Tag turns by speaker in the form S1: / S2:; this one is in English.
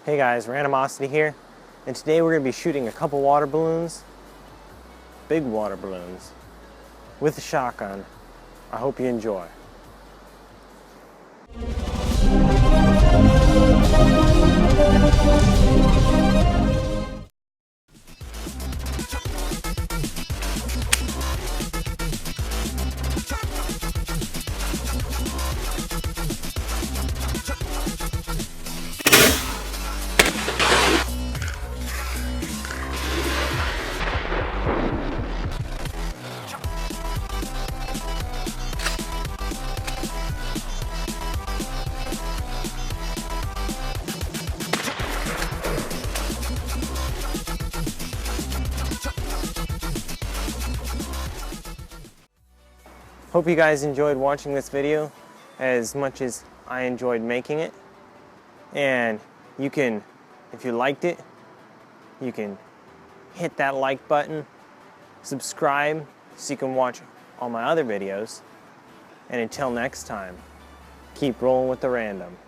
S1: Hey guys, Randomosity here, and today we're going to be shooting a couple water balloons, big water balloons, with a shotgun. I hope you enjoy. Hope you guys enjoyed watching this video as much as I enjoyed making it. And you can, if you liked it, you can hit that like button, subscribe so you can watch all my other videos. And until next time, keep rolling with the random.